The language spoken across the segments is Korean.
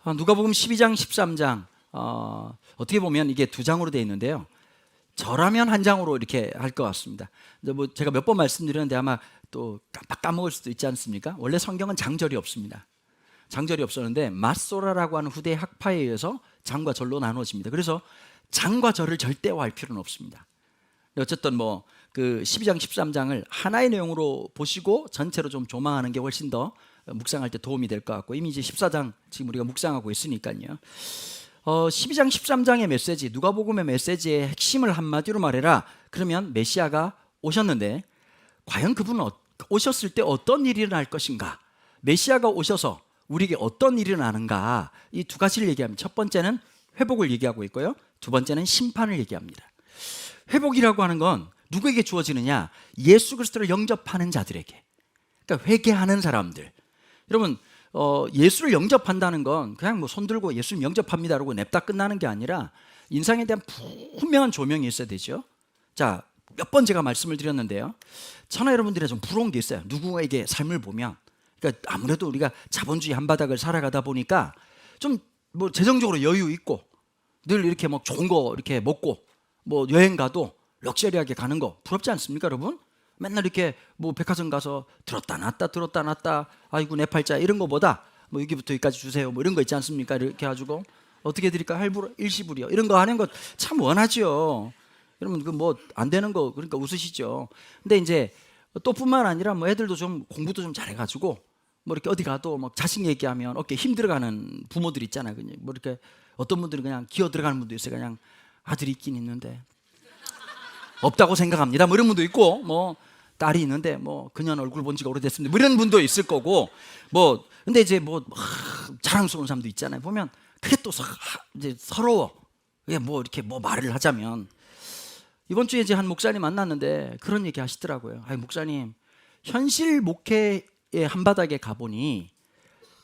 누가복음 12장 13장 어떻게 보면 이게 두 장으로 되어 있는데요. 저라면 한 장으로 이렇게 할 것 같습니다. 뭐 제가 몇 번 말씀드렸는데 아마 또 깜빡 까먹을 수도 있지 않습니까? 원래 성경은 장절이 없습니다. 장절이 없었는데 마소라라고 하는 후대 학파에 의해서 장과 절로 나누어집니다. 그래서 장과 절을 절대화할 필요는 없습니다. 어쨌든 뭐 그 12장 13장을 하나의 내용으로 보시고 전체로 좀 조망하는 게 훨씬 더 묵상할 때 도움이 될 것 같고, 이미 이제 14장 지금 우리가 묵상하고 있으니까요. 12장 13장의 메시지, 누가복음의 메시지의 핵심을 한마디로 말해라. 그러면 메시아가 오셨는데 과연 그분은 오셨을 때 어떤 일이 일어날 것인가, 메시아가 오셔서 우리에게 어떤 일이 일어나는가, 이 두 가지를 얘기합니다. 첫 번째는 회복을 얘기하고 있고요, 두 번째는 심판을 얘기합니다. 회복이라고 하는 건 누구에게 주어지느냐? 예수 그리스도를 영접하는 자들에게, 그러니까 회개하는 사람들. 여러분, 예수를 영접한다는 건 그냥 뭐 손들고 예수님 영접합니다 라고 냅다 끝나는 게 아니라 인생에 대한 분명한 조명이 있어야 되죠. 자, 몇 번 제가 말씀을 드렸는데요, 저나 여러분들이 좀 부러운 게 있어요. 누구에게 삶을 보면, 그러니까 아무래도 우리가 자본주의 한바닥을 살아가다 보니까 좀 뭐 재정적으로 여유 있고 늘 이렇게 뭐 좋은 거 이렇게 먹고 뭐 여행 가도 럭셔리하게 가는 거 부럽지 않습니까, 여러분? 맨날 이렇게 뭐 백화점 가서 들었다 놨다 아이고 내 팔자 이런 거보다 뭐 여기부터 여기까지 주세요 뭐 이런 거 있지 않습니까? 이렇게 해가지고 어떻게 드릴까, 할부 일시불이요 이런 거 하는 거 참 원하죠. 여러분 그 뭐 안 되는 거 그러니까 웃으시죠. 근데 이제 또 뿐만 아니라 뭐 애들도 좀 공부도 좀 잘해가지고 뭐 이렇게 어디 가도 뭐 자식 얘기하면 어깨 힘들어가는 부모들 있잖아요. 그냥 뭐 이렇게 어떤 분들은 그냥 기어 들어가는 분도 있어요. 그냥 아들이 있긴 있는데 없다고 생각합니다 뭐 이런 분도 있고, 뭐 딸이 있는데 뭐 그년 얼굴 본 지가 오래됐습니다 뭐 이런 분도 있을 거고, 뭐 근데 이제 뭐 자랑스러운 사람도 있잖아요. 보면 그게 또 이제 서러워. 이게 뭐 이렇게 뭐 말을 하자면, 이번 주에 이제 한 목사님 만났는데 그런 얘기 하시더라고요. 아이 목사님, 현실 목회의 한바닥에 가보니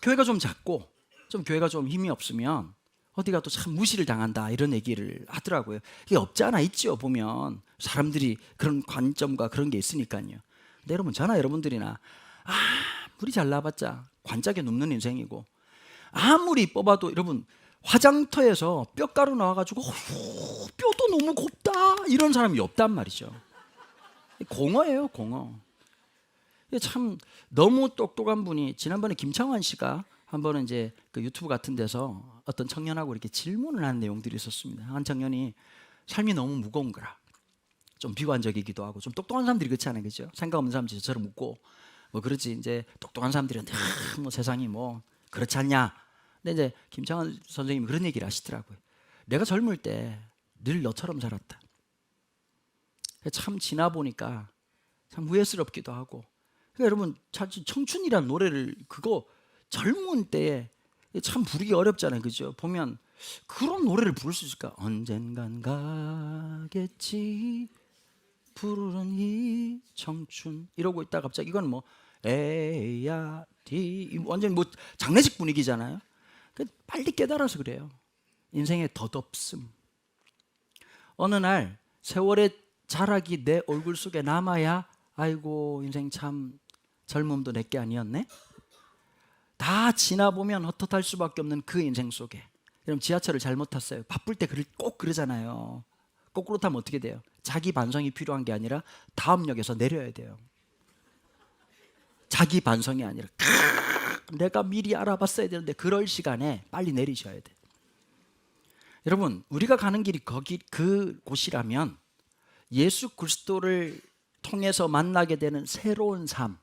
교회가 좀 작고 좀 교회가 좀 힘이 없으면 어디가 또 참 무시를 당한다 이런 얘기를 하더라고요. 이게 없지 않아 있죠. 보면 사람들이 그런 관점과 그런 게 있으니까요. 근데 여러분, 저나 여러분들이나 아무리 잘나봤자 관짝에 눕는 인생이고, 아무리 뽑아도 여러분 화장터에서 뼈가루 나와가지고 뼈도 너무 곱다 이런 사람이 없단 말이죠. 공허예요, 공허. 참 너무 똑똑한 분이, 지난번에 김창완 씨가 한 번은 이제 그 유튜브 같은 데서 어떤 청년하고 이렇게 질문을 하는 내용들이 있었습니다. 한 청년이 삶이 너무 무거운 거라, 좀 비관적이기도 하고, 좀 똑똑한 사람들이 그렇지 않아요, 그죠? 생각 없는 사람들이 저처럼 묻고 뭐 그렇지, 이제 똑똑한 사람들은 뭐 세상이 뭐 그렇지 않냐. 근데 이제 김창완 선생님이 그런 얘기를 하시더라고요. 내가 젊을 때 늘 너처럼 살았다. 참 지나 보니까 참 후회스럽기도 하고. 그러니까 여러분, 청춘이란 노래를 그거 젊은 때에 참 부르기 어렵잖아요, 그죠? 보면 그런 노래를 부를 수 있을까? 언젠간 가겠지 부르는 이 청춘 이러고 있다 갑자기 이건 뭐 에야 디 완전 뭐 장례식 분위기잖아요. 빨리 깨달아서 그래요. 인생의 덧없음. 어느 날 세월의 자락이 내 얼굴 속에 남아야 아이고 인생 참 젊음도 내게 아니었네. 다 지나보면 헛헛할 수밖에 없는 그 인생 속에, 여러분 지하철을 잘못 탔어요. 바쁠 때 꼭 그러잖아요. 거꾸로 타면 어떻게 돼요? 자기 반성이 필요한 게 아니라 다음 역에서 내려야 돼요. 자기 반성이 아니라 내가 미리 알아봤어야 되는데 그럴 시간에 빨리 내리셔야 돼. 여러분, 우리가 가는 길이 그곳이라면 예수 그리스도를 통해서 만나게 되는 새로운 삶,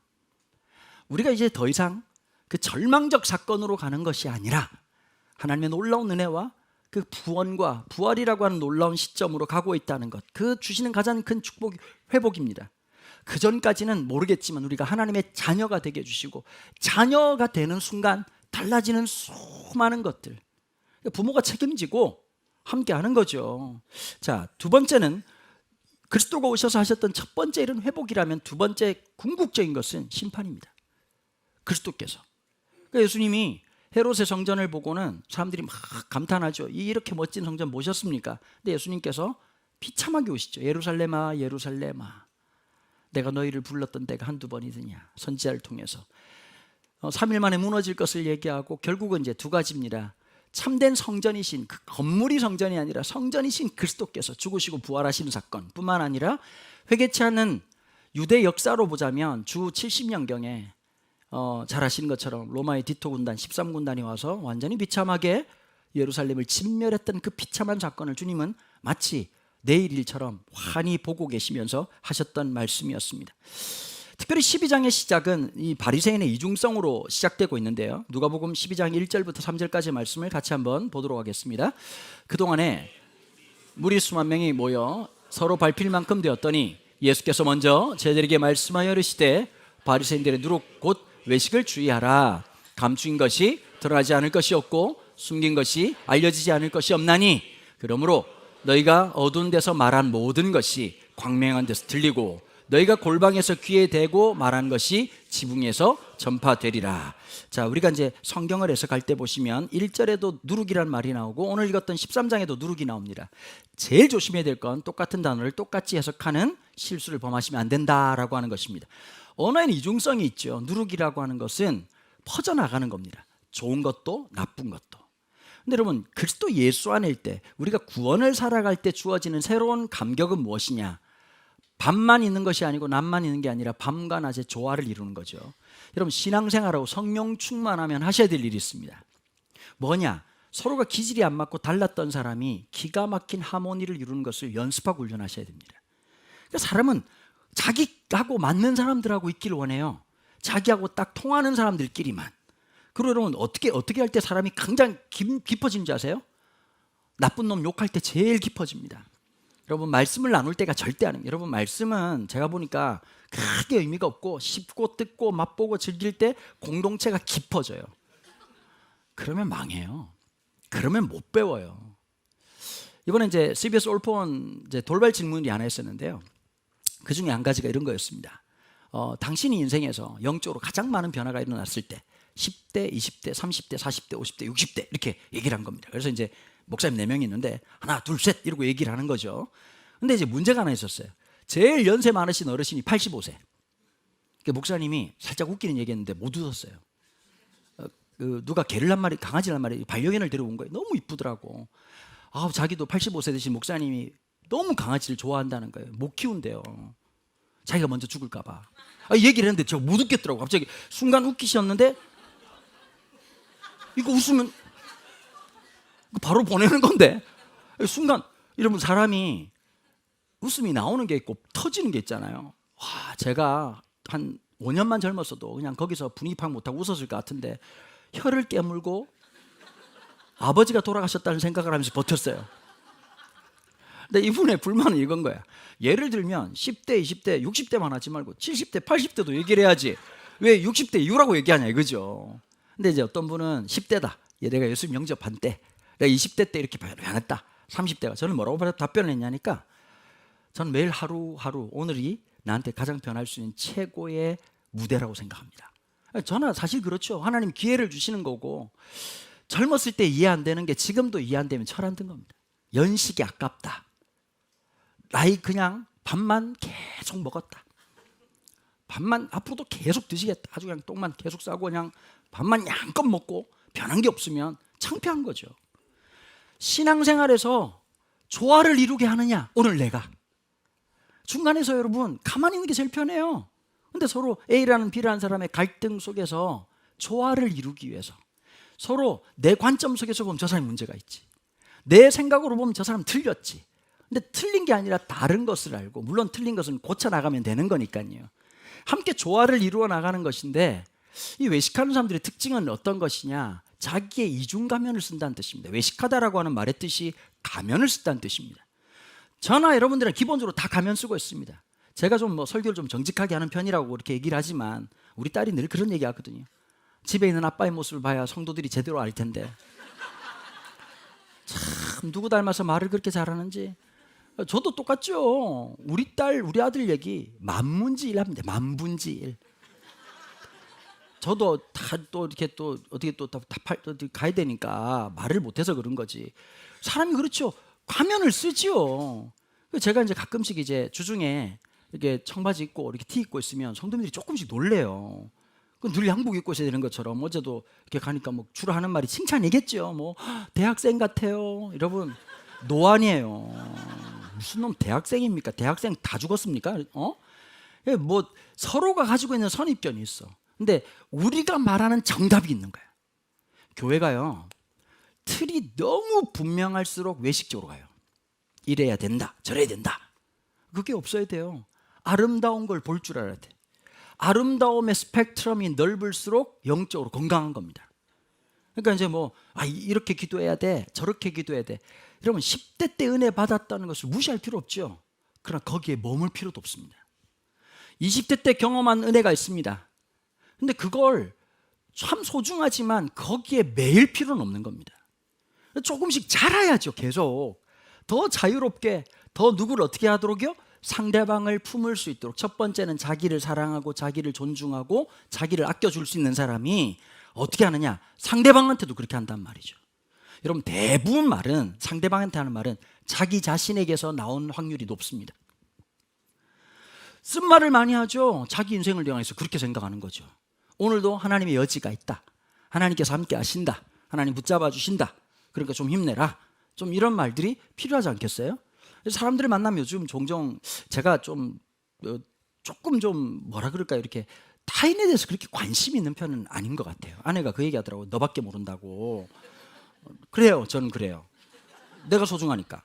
우리가 이제 더 이상 그 절망적 사건으로 가는 것이 아니라 하나님의 놀라운 은혜와 그 구원과 부활이라고 하는 놀라운 시점으로 가고 있다는 것, 그 주시는 가장 큰 축복이 회복입니다. 그 전까지는 모르겠지만 우리가 하나님의 자녀가 되게 해주시고, 자녀가 되는 순간 달라지는 수많은 것들, 부모가 책임지고 함께 하는 거죠. 자, 두 번째는 그리스도가 오셔서 하셨던 첫 번째 일은 회복이라면, 두 번째 궁극적인 것은 심판입니다. 그리스도께서, 그러니까 예수님이 헤롯의 성전을 보고는 사람들이 막 감탄하죠. 이렇게 멋진 성전 모셨습니까? 근데 예수님께서 비참하게 오시죠. 예루살렘아 예루살렘아, 내가 너희를 불렀던 때가 한두 번이더냐. 선지자를 통해서 3일 만에 무너질 것을 얘기하고, 결국은 이제 두 가지입니다. 참된 성전이신 그 건물이 성전이 아니라 성전이신 그리스도께서 죽으시고 부활하시는 사건 뿐만 아니라 회개치 않는 유대 역사로 보자면 주 70년경에 잘 아시는 것처럼 로마의 디토 군단 13군단이 와서 완전히 비참하게 예루살렘을 진멸했던 그 비참한 사건을 주님은 마치 내일 일처럼 환히 보고 계시면서 하셨던 말씀이었습니다. 특별히 12장의 시작은 이 바리새인의 이중성으로 시작되고 있는데요. 누가복음 12장 1절부터 3절까지의 말씀을 같이 한번 보도록 하겠습니다. 그동안에 무리 수만 명이 모여 서로 밟힐 만큼 되었더니 예수께서 먼저 제자들에게 말씀하여 이르시되 바리새인들의 누룩 곧 외식을 주의하라. 감추인 것이 드러나지 않을 것이 없고 숨긴 것이 알려지지 않을 것이 없나니 그러므로 너희가 어두운 데서 말한 모든 것이 광명한 데서 들리고 너희가 골방에서 귀에 대고 말한 것이 지붕에서 전파되리라. 자, 우리가 이제 성경을 해석할 때 보시면 1절에도 누룩이란 말이 나오고 오늘 읽었던 13장에도 누룩이 나옵니다. 제일 조심해야 될 건 똑같은 단어를 똑같이 해석하는 실수를 범하시면 안 된다라고 하는 것입니다. 언어에는 이중성이 있죠. 누룩이라고 하는 것은 퍼져나가는 겁니다. 좋은 것도 나쁜 것도. 근데 여러분, 그리스도 예수 안일 때 우리가 구원을 살아갈 때 주어지는 새로운 감격은 무엇이냐? 밤만 있는 것이 아니고 낮만 있는 게 아니라 밤과 낮의 조화를 이루는 거죠. 여러분, 신앙생활하고 성령 충만하면 하셔야 될 일이 있습니다. 뭐냐? 서로가 기질이 안 맞고 달랐던 사람이 기가 막힌 하모니를 이루는 것을 연습하고 훈련하셔야 됩니다. 그러니까 사람은 자기하고 맞는 사람들하고 있기를 원해요. 자기하고 딱 통하는 사람들끼리만. 그리고 여러분, 어떻게 할 때 사람이 가장 깊어지는지 아세요? 나쁜 놈 욕할 때 제일 깊어집니다. 여러분, 말씀을 나눌 때가 절대 아닙니다. 여러분, 말씀은 제가 보니까 크게 의미가 없고 씹고 뜯고 맛보고 즐길 때 공동체가 깊어져요. 그러면 망해요. 그러면 못 배워요. 이번에 이제 CBS 올폰 이제 돌발 질문이 하나 있었는데요. 그 중에 한 가지가 이런 거였습니다. 당신이 인생에서 영적으로 가장 많은 변화가 일어났을 때 10대, 20대, 30대, 40대, 50대, 60대 이렇게 얘기를 한 겁니다. 그래서 이제 목사님 4명이 있는데 하나, 둘, 셋 이러고 얘기를 하는 거죠. 근데 이제 문제가 하나 있었어요. 제일 연세 많으신 어르신이 85세. 목사님이 살짝 웃기는 얘기했는데 못 웃었어요. 누가 개를 한 마리, 강아지를 한 마리, 반려견을 데려온 거예요. 너무 이쁘더라고. 자기도 85세 되신 목사님이 너무 강아지를 좋아한다는 거예요. 못 키운대요. 자기가 먼저 죽을까 봐. 얘기를 했는데 저 못 웃겠더라고. 갑자기 순간 웃기셨는데 이거 웃으면 바로 보내는 건데 순간 여러분, 사람이 웃음이 나오는 게 있고 터지는 게 있잖아요. 제가 한 5년만 젊었어도 그냥 거기서 분위기 파악 못하고 웃었을 것 같은데 혀를 깨물고 아버지가 돌아가셨다는 생각을 하면서 버텼어요. 근데 이분의 불만은 이건 거야. 예를 들면 10대, 20대, 60대만 하지 말고 70대, 80대도 얘기를 해야지 왜 60대 이후라고 얘기하냐 이거죠. 근데 이제 어떤 분은 10대다. 내가 예수님 영접한 때 내가 20대 때 이렇게 변했다. 30대가 저는 뭐라고 답변을 했냐니까 저는 매일 하루하루 오늘이 나한테 가장 변할 수 있는 최고의 무대라고 생각합니다. 저는 사실 그렇죠. 하나님 기회를 주시는 거고 젊었을 때 이해 안 되는 게 지금도 이해 안 되면 철 안 든 겁니다. 연식이 아깝다. 나이 그냥 밥만 계속 먹었다. 밥만 앞으로도 계속 드시겠다. 아주 그냥 똥만 계속 싸고 그냥 밥만 양껏 먹고 변한 게 없으면 창피한 거죠. 신앙생활에서 조화를 이루게 하느냐? 오늘 내가. 중간에서 여러분 가만히 있는 게 제일 편해요. 근데 서로 A라는 B라는 사람의 갈등 속에서 조화를 이루기 위해서 서로 내 관점 속에서 보면 저 사람이 문제가 있지. 내 생각으로 보면 저 사람 틀렸지. 근데 틀린 게 아니라 다른 것을 알고 물론 틀린 것은 고쳐나가면 되는 거니까요. 함께 조화를 이루어 나가는 것인데 이 외식하는 사람들의 특징은 어떤 것이냐? 자기의 이중가면을 쓴다는 뜻입니다. 외식하다라고 하는 말의 뜻이 가면을 쓴다는 뜻입니다. 저나 여러분들은 기본적으로 다 가면 쓰고 있습니다. 제가 좀 설교를 좀 정직하게 하는 편이라고 그렇게 얘기를 하지만 우리 딸이 늘 그런 얘기 하거든요. 집에 있는 아빠의 모습을 봐야 성도들이 제대로 알 텐데 참 누구 닮아서 말을 그렇게 잘하는지. 저도 똑같죠. 우리 딸 우리 아들 얘기 만문지일합니다. 만분지일. 저도 다 또 이렇게 또 어떻게 또 다 가야 되니까 말을 못해서 그런 거지. 사람이 그렇죠. 가면을 쓰지요. 제가 이제 가끔씩 이제 주중에 이렇게 청바지 입고 이렇게 티 입고 있으면 성도님들이 조금씩 놀래요. 늘 양복 입고 있어야 되는 것처럼 어제도 이렇게 가니까 뭐 주로 하는 말이 칭찬이겠죠. 뭐 대학생 같아요. 여러분 노안이에요. 무슨 놈 대학생입니까? 대학생 다 죽었습니까? 뭐 서로가 가지고 있는 선입견이 있어. 근데 우리가 말하는 정답이 있는 거야. 교회가요, 틀이 너무 분명할수록 외식적으로 가요. 이래야 된다, 저래야 된다. 그게 없어야 돼요. 아름다운 걸 볼 줄 알아야 돼. 아름다움의 스펙트럼이 넓을수록 영적으로 건강한 겁니다. 그러니까 이제 뭐 이렇게 기도해야 돼, 저렇게 기도해야 돼. 여러분 10대 때 은혜 받았다는 것을 무시할 필요 없죠. 그러나 거기에 머물 필요도 없습니다. 20대 때 경험한 은혜가 있습니다. 근데 그걸 참 소중하지만 거기에 매일 필요는 없는 겁니다. 조금씩 자라야죠. 계속 더 자유롭게, 더 누구를 어떻게 하도록요? 상대방을 품을 수 있도록. 첫 번째는 자기를 사랑하고 자기를 존중하고 자기를 아껴줄 수 있는 사람이 어떻게 하느냐? 상대방한테도 그렇게 한단 말이죠. 여러분 대부분 말은, 상대방한테 하는 말은 자기 자신에게서 나온 확률이 높습니다. 쓴말을 많이 하죠. 자기 인생을 향해서 그렇게 생각하는 거죠. 오늘도 하나님의 여지가 있다, 하나님께서 함께 하신다, 하나님 붙잡아 주신다, 그러니까 좀 힘내라, 좀 이런 말들이 필요하지 않겠어요? 사람들을 만나면 요즘 종종 제가 좀 조금 좀 뭐라 그럴까요? 이렇게 타인에 대해서 그렇게 관심이 있는 편은 아닌 것 같아요. 아내가 그 얘기 하더라고요. 너밖에 모른다고. 그래요. 저는 그래요. 내가 소중하니까.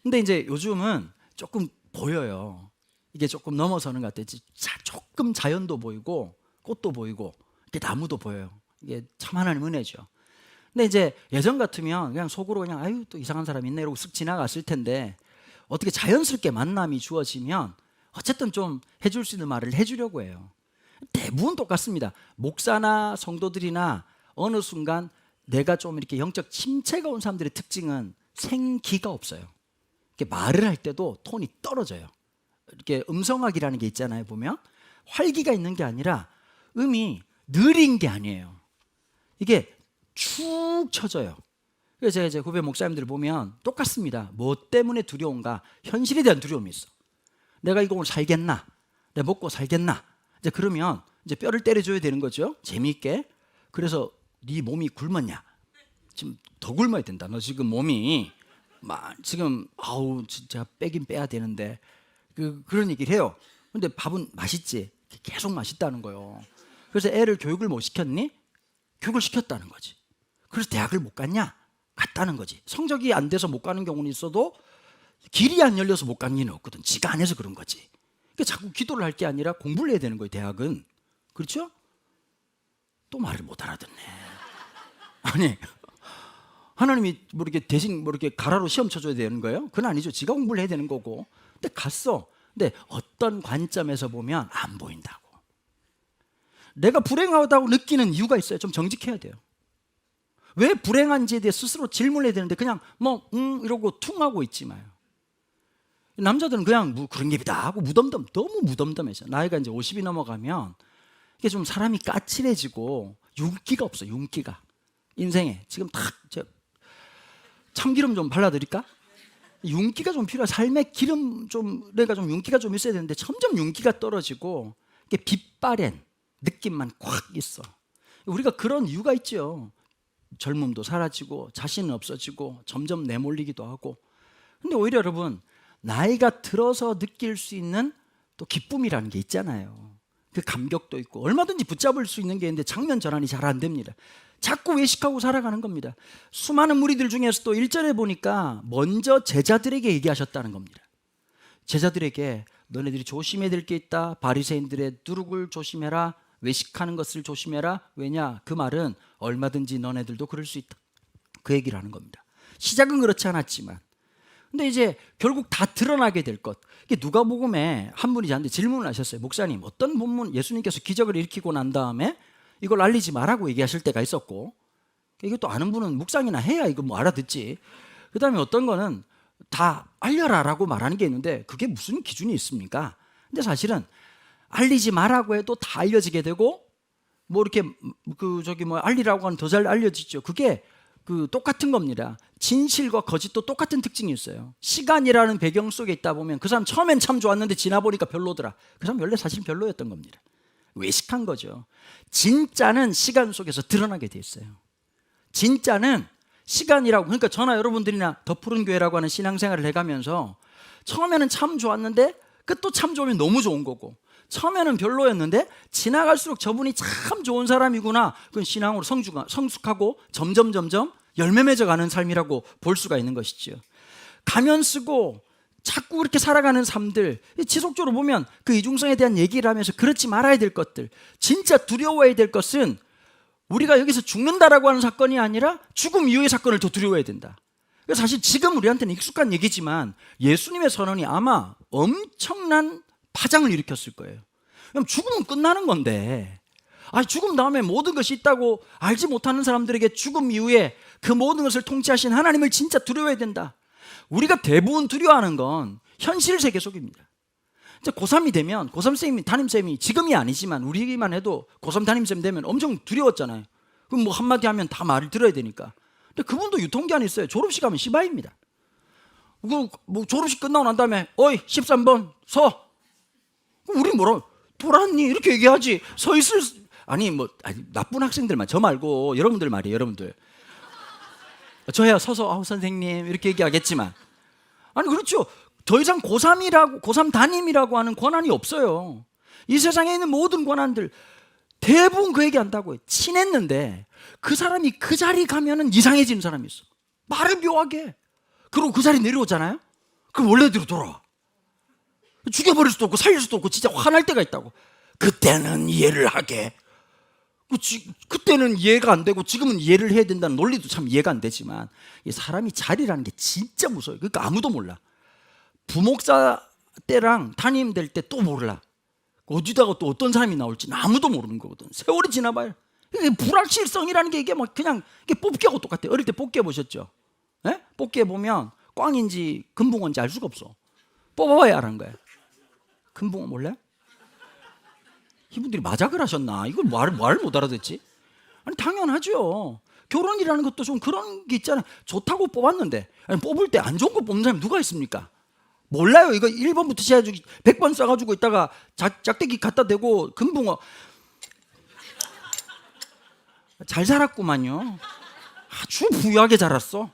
근데 이제 요즘은 조금 보여요. 이게 조금 넘어서는 것 같아요. 조금 자연도 보이고 꽃도 보이고 이렇게 나무도 보여요. 이게 참 하나님 은혜죠. 근데 이제 예전 같으면 그냥 속으로 그냥 아유 또 이상한 사람 있네 이러고 쓱 지나갔을 텐데, 어떻게 자연스럽게 만남이 주어지면 어쨌든 좀 해줄 수 있는 말을 해주려고 해요. 대부분 똑같습니다. 목사나 성도들이나 어느 순간 내가 좀 이렇게 영적 침체가 온 사람들의 특징은 생기가 없어요. 이렇게 말을 할 때도 톤이 떨어져요. 이렇게 음성학이라는 게 있잖아요. 보면 활기가 있는 게 아니라 음이 느린 게 아니에요. 이게 축 처져요. 그래서 제가 이제 후배 목사님들을 보면 똑같습니다. 뭐 때문에 두려운가? 현실에 대한 두려움이 있어. 내가 이거 오늘 살겠나? 내가 먹고 살겠나? 이제 그러면 이제 뼈를 때려줘야 되는 거죠. 재미있게. 그래서 네 몸이 굶었냐? 지금 더 굶어야 된다. 너 지금 몸이 지금 진짜 빼긴 빼야 되는데 그런 얘기를 해요. 근데 밥은 맛있지? 계속 맛있다는 거예요. 그래서 애를 교육을 못 시켰니? 교육을 시켰다는 거지. 그래서 대학을 못 갔냐? 갔다는 거지. 성적이 안 돼서 못 가는 경우는 있어도 길이 안 열려서 못 가는 일은 없거든. 지가 안 해서 그런 거지. 그러니까 자꾸 기도를 할 게 아니라 공부를 해야 되는 거예요. 대학은. 그렇죠? 또 말을 못 알아듣네. 아니 하나님이 뭐 이렇게 대신 뭐 이렇게 가라로 시험 쳐줘야 되는 거예요? 그건 아니죠. 지가 공부를 해야 되는 거고. 근데 갔어. 근데 어떤 관점에서 보면 안 보인다고. 내가 불행하다고 느끼는 이유가 있어요. 좀 정직해야 돼요. 왜 불행한지에 대해 스스로 질문을 해야 되는데 그냥 이러고 퉁하고 있지 마요. 남자들은 그냥 그런 게다 하고 너무 무덤덤해져. 나이가 이제 50이 넘어가면 이게 좀 사람이 까칠해지고 윤기가 없어. 윤기가 인생에 지금 참기름 좀 발라드릴까? 윤기가 좀 필요해. 삶의 기름 좀, 내가 좀 윤기가 좀 있어야 되는데 점점 윤기가 떨어지고 이게 빛바랜 느낌만 꽉 있어. 우리가 그런 이유가 있죠. 젊음도 사라지고 자신은 없어지고 점점 내몰리기도 하고. 근데 오히려 여러분 나이가 들어서 느낄 수 있는 또 기쁨이라는 게 있잖아요. 그 감격도 있고 얼마든지 붙잡을 수 있는 게 있는데 장면 전환이 잘 안 됩니다. 자꾸 외식하고 살아가는 겁니다. 수많은 무리들 중에서도 1절에 보니까 먼저 제자들에게 얘기하셨다는 겁니다. 제자들에게 너네들이 조심해야 될 게 있다. 바리새인들의 누룩을 조심해라. 외식하는 것을 조심해라. 왜냐? 그 말은 얼마든지 너네들도 그럴 수 있다. 그 얘기를 하는 겁니다. 시작은 그렇지 않았지만, 근데 이제 결국 다 드러나게 될 것. 이게 누가복음에 한 분이 저한테 질문을 하셨어요. 목사님, 어떤 본문 예수님께서 기적을 일으키고 난 다음에 이걸 알리지 말라고 얘기하실 때가 있었고, 이것도 아는 분은 묵상이나 해야 이거 뭐 알아듣지. 그 다음에 어떤 거는 다 알려라라고 말하는 게 있는데 그게 무슨 기준이 있습니까? 근데 사실은 알리지 말라고 해도 다 알려지게 되고, 뭐 이렇게 알리라고 하면 더 잘 알려지죠. 그게 똑같은 겁니다. 진실과 거짓도 똑같은 특징이 있어요. 시간이라는 배경 속에 있다 보면 그 사람 처음엔 참 좋았는데 지나 보니까 별로더라. 그 사람 원래 사실 별로였던 겁니다. 외식한 거죠. 진짜는 시간 속에서 드러나게 돼 있어요. 진짜는 시간이라고, 그러니까 저나 여러분들이나 더 푸른 교회라고 하는 신앙생활을 해가면서 처음에는 참 좋았는데 끝도 참 좋으면 너무 좋은 거고, 처음에는 별로였는데 지나갈수록 저분이 참 좋은 사람이구나, 그건 신앙으로 성숙하고 점점 열매 맺어가는 삶이라고 볼 수가 있는 것이죠. 가면 쓰고 자꾸 그렇게 살아가는 삶들, 지속적으로 보면 그 이중성에 대한 얘기를 하면서 그렇지 말아야 될 것들, 진짜 두려워해야 될 것은 우리가 여기서 죽는다라고 하는 사건이 아니라 죽음 이후의 사건을 더 두려워해야 된다. 사실 지금 우리한테는 익숙한 얘기지만 예수님의 선언이 아마 엄청난 파장을 일으켰을 거예요. 그럼 죽음은 끝나는 건데, 죽음 다음에 모든 것이 있다고 알지 못하는 사람들에게 죽음 이후에 그 모든 것을 통치하신 하나님을 진짜 두려워해야 된다. 우리가 대부분 두려워하는 건 현실 세계 속입니다. 이제 고3이 되면 고3쌤이 담임쌤이, 지금이 아니지만 우리만 해도 고3 담임쌤 되면 엄청 두려웠잖아요. 그럼 뭐 한마디 하면 다 말을 들어야 되니까. 근데 그분도 유통기한이 있어요. 졸업식 하면 시바입니다. 뭐 졸업식 끝나고 난 다음에 어이 13번 서. 우리 뭐라고 돌았니 이렇게 얘기하지. 서 있을 아니 나쁜 학생들만, 저 말고 여러분들 말이에요. 여러분들 저야 서서 선생님 이렇게 얘기하겠지만, 아니 그렇죠. 더 이상 고3 담임이라고 하는 권한이 없어요. 이 세상에 있는 모든 권한들 대부분 그 얘기한다고요. 친했는데 그 사람이 그 자리 가면은 이상해지는 사람이 있어. 말을 묘하게. 그리고 그 자리 내려오잖아요. 그럼 원래대로 돌아와. 죽여버릴 수도 없고 살릴 수도 없고 진짜 화날 때가 있다고. 그때는 이해를 하게. 그때는 이해가 안 되고 지금은 이해를 해야 된다는 논리도 참 이해가 안 되지만, 이 사람이 자리라는 게 진짜 무서워요. 그러니까 아무도 몰라. 부목사 때랑 담임 될 때 또 몰라. 어디다가 또 어떤 사람이 나올지는 아무도 모르는 거거든. 세월이 지나봐요. 불확실성이라는 게 이게 그냥 이게 뽑기하고 똑같아요. 어릴 때 뽑기 해보셨죠? 네? 뽑기 해보면 꽝인지 금붕어인지 알 수가 없어. 뽑아봐야 아는 거예요. 금붕어 몰라요? 이분들이 마작을 하셨나? 이걸 말을 못 알아듣지? 아니 당연하죠. 결혼이라는 것도 좀 그런 게 있잖아요. 좋다고 뽑았는데, 아니, 뽑을 때 안 좋은 거 뽑는 사람이 누가 있습니까? 몰라요. 이거 1번부터 시작해가지고 100번 써가지고 있다가 짝대기 갖다 대고 금붕어 잘 자랐구만요. 아주 부유하게 자랐어.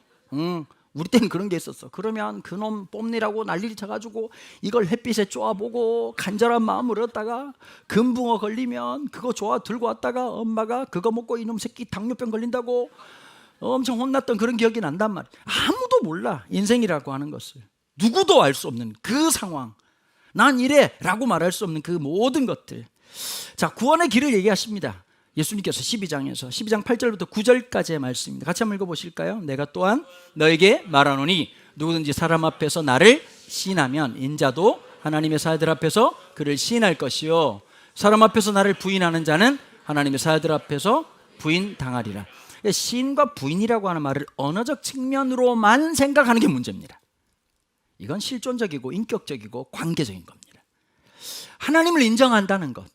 우리 때는 그런 게 있었어. 그러면 그놈 뽐내라고 난리를 쳐가지고 이걸 햇빛에 쪼아보고 간절한 마음을 얻다가 금붕어 걸리면 그거 들고 왔다가 엄마가 그거 먹고 이놈 새끼 당뇨병 걸린다고 엄청 혼났던 그런 기억이 난단 말이야. 아무도 몰라, 인생이라고 하는 것을. 누구도 알 수 없는 그 상황, 난 이래 라고 말할 수 없는 그 모든 것들. 자, 구원의 길을 얘기하십니다. 예수님께서 12장 8절부터 9절까지의 말씀입니다. 같이 한번 읽어보실까요? 내가 또한 너에게 말하노니 누구든지 사람 앞에서 나를 시인하면 인자도 하나님의 사자들 앞에서 그를 시인할 것이요, 사람 앞에서 나를 부인하는 자는 하나님의 사자들 앞에서 부인당하리라. 시인과 부인이라고 하는 말을 언어적 측면으로만 생각하는 게 문제입니다. 이건 실존적이고 인격적이고 관계적인 겁니다. 하나님을 인정한다는 것,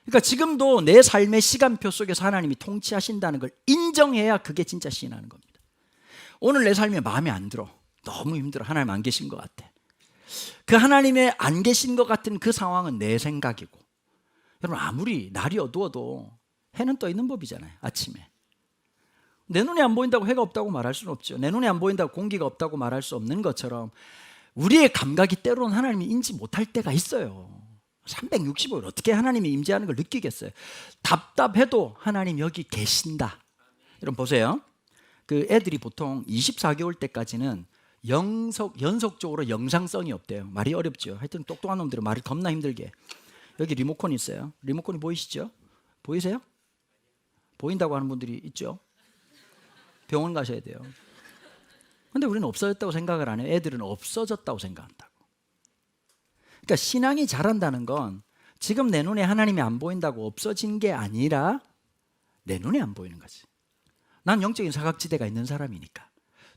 그러니까 지금도 내 삶의 시간표 속에서 하나님이 통치하신다는 걸 인정해야 그게 진짜 시인하는 겁니다. 오늘 내 삶에 마음에 안 들어, 너무 힘들어, 하나님 안 계신 것 같아. 그 하나님의 안 계신 것 같은 그 상황은 내 생각이고, 여러분 아무리 날이 어두워도 해는 떠 있는 법이잖아요. 아침에 내 눈에 안 보인다고 해가 없다고 말할 수는 없죠. 내 눈에 안 보인다고 공기가 없다고 말할 수 없는 것처럼 우리의 감각이 때로는 하나님이 인지 못할 때가 있어요. 365일 어떻게 하나님이 임재하는 걸 느끼겠어요? 답답해도 하나님 여기 계신다. 여러분 보세요. 그 애들이 보통 24개월 때까지는 연속적으로 영상성이 없대요. 말이 어렵죠. 하여튼 똑똑한 놈들은 말을 겁나 힘들게. 여기 리모컨이 있어요. 리모컨이 보이시죠? 보이세요? 보인다고 하는 분들이 있죠. 병원 가셔야 돼요. 근데 우리는 없어졌다고 생각을 안 해요. 애들은 없어졌다고 생각한다고. 그러니까 신앙이 자란다는 건 지금 내 눈에 하나님이 안 보인다고 없어진 게 아니라 내 눈에 안 보이는 거지. 난 영적인 사각지대가 있는 사람이니까.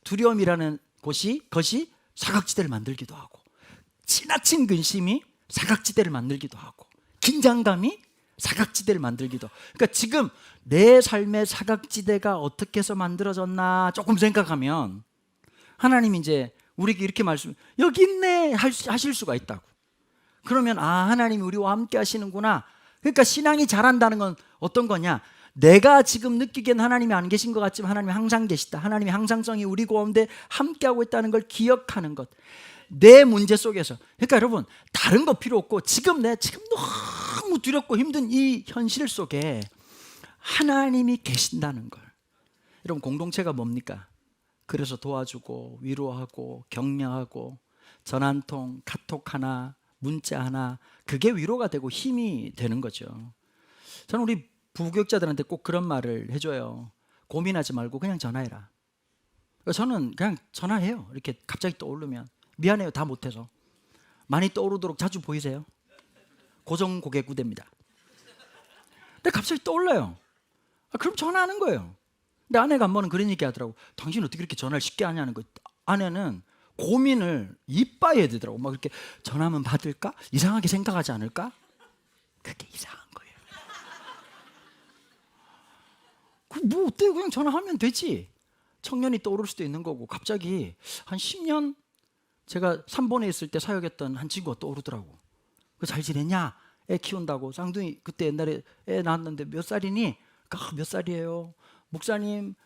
두려움이라는 것이 사각지대를 만들기도 하고, 지나친 근심이 사각지대를 만들기도 하고, 긴장감이 사각지대를 만들기도 하고. 그러니까 지금 내 삶의 사각지대가 어떻게 해서 만들어졌나 조금 생각하면 하나님이 이제 우리에게 이렇게 여기 있네 하실 수가 있다고. 그러면 하나님이 우리와 함께 하시는구나, 그러니까 신앙이 자란다는 건 어떤 거냐? 내가 지금 느끼기엔 하나님이 안 계신 것 같지만 하나님이 항상 계시다. 하나님의 항상성이 우리 가운데 함께하고 있다는 걸 기억하는 것. 내 문제 속에서. 그러니까 여러분, 다른 거 필요 없고 지금 너무 두렵고 힘든 이 현실 속에 하나님이 계신다는 걸. 여러분, 공동체가 뭡니까? 그래서 도와주고 위로하고 격려하고 전화 한 통, 카톡 하나, 문자 하나, 그게 위로가 되고 힘이 되는 거죠. 저는 우리 부교육자들한테 꼭 그런 말을 해줘요. 고민하지 말고 그냥 전화해라. 저는 그냥 전화해요. 이렇게 갑자기 떠오르면. 미안해요, 다 못해서. 많이 떠오르도록 자주 보이세요? 고정 고객 우대입니다. 근데 갑자기 떠올라요. 그럼 전화하는 거예요. 근데 아내가 한 번은 그런 얘기 하더라고. 당신 어떻게 이렇게 전화를 쉽게 하냐는 거. 아내는 고민을 이빠이 해야 되더라고. 막 이렇게 전화하면 받을까? 이상하게 생각하지 않을까? 그게 이상한 거예요. 뭐 어때요? 그냥 전화하면 되지. 청년이 떠오를 수도 있는 거고. 갑자기 한 10년 제가 3번에 있을 때 사역했던 한 친구가 떠오르더라고. 잘 지냈냐? 애 키운다고. 쌍둥이 그때 옛날에 애 낳았는데 몇 살이니? 몇 살이에요? 목사님,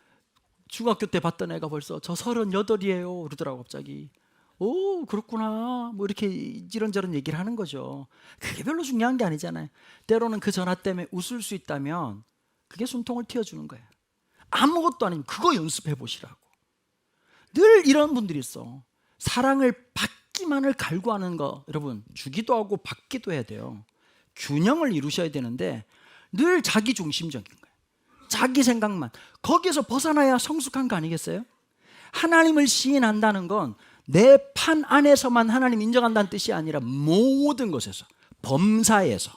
중학교 때 봤던 애가 벌써 저 38이에요 그러더라고. 갑자기. 오, 그렇구나. 뭐 이렇게 이런저런 얘기를 하는 거죠. 그게 별로 중요한 게 아니잖아요. 때로는 그 전화 때문에 웃을 수 있다면 그게 숨통을 틔워주는 거예요. 아무것도 아니면 그거 연습해 보시라고. 늘 이런 분들이 있어. 사랑을 받기만을 갈구하는 거. 여러분, 주기도 하고 받기도 해야 돼요. 균형을 이루셔야 되는데 늘 자기중심적인 거예요. 자기 생각만. 거기에서 벗어나야 성숙한 거 아니겠어요? 하나님을 시인한다는 건 내 판 안에서만 하나님 인정한다는 뜻이 아니라 모든 것에서, 범사에서,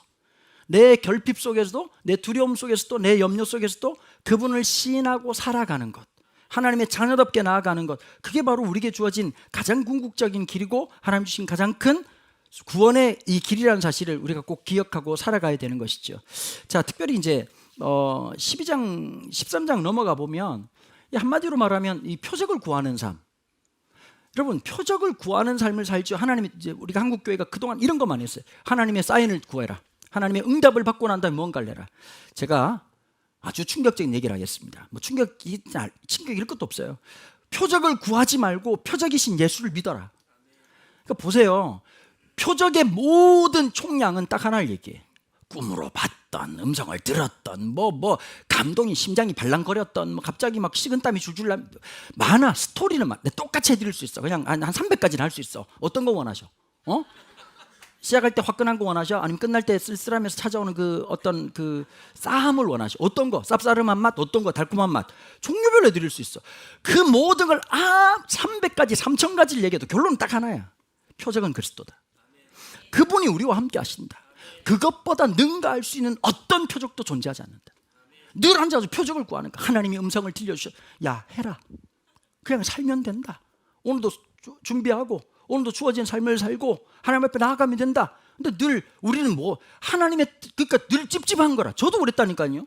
내 결핍 속에서도, 내 두려움 속에서도, 내 염려 속에서도 그분을 시인하고 살아가는 것, 하나님의 자녀답게 나아가는 것, 그게 바로 우리에게 주어진 가장 궁극적인 길이고 하나님 주신 가장 큰 구원의 이 길이라는 사실을 우리가 꼭 기억하고 살아가야 되는 것이죠. 자, 특별히 이제 12장, 13장 넘어가 보면 한마디로 말하면 이 표적을 구하는 삶. 여러분, 표적을 구하는 삶을 살죠. 하나님이 이제 우리가 한국 교회가 그동안 이런 것만 했어요. 하나님의 사인을 구해라. 하나님의 응답을 받고 난 다음에 뭔가를 해라. 제가 아주 충격적인 얘기를 하겠습니다. 뭐 충격 이럴 것도 없어요. 표적을 구하지 말고 표적이신 예수를 믿어라. 그러니까 보세요. 표적의 모든 총량은 딱 하나를 얘기해. 꿈으로 봤던, 음성을 들었던, 뭐 감동이 심장이 발랑거렸던, 뭐 갑자기 막 식은땀이 줄줄 나, 많아. 스토리는 똑같이 해드릴 수 있어. 그냥 한 300까지는 할 수 있어. 어떤 거 원하셔? 시작할 때 화끈한 거 원하셔? 아니면 끝날 때 쓸쓸하면서 찾아오는 그 어떤 그 싸함을 원하셔? 어떤 거? 쌉싸름한 맛? 어떤 거? 달콤한 맛? 종류별로 해드릴 수 있어. 그 모든 걸 300가지, 3000가지를 얘기해도 결론은 딱 하나야. 표적은 그리스도다. 그분이 우리와 함께 하신다. 그것보다 능가할 수 있는 어떤 표적도 존재하지 않는다. 늘 앉아서 표적을 구하는 거야. 하나님이 음성을 들려주셔. 야, 해라. 그냥 살면 된다. 오늘도 준비하고 오늘도 주어진 삶을 살고 하나님 앞에 나아가면 된다. 근데 늘 우리는 하나님의, 그러니까 늘 찝찝한 거라. 저도 그랬다니까요.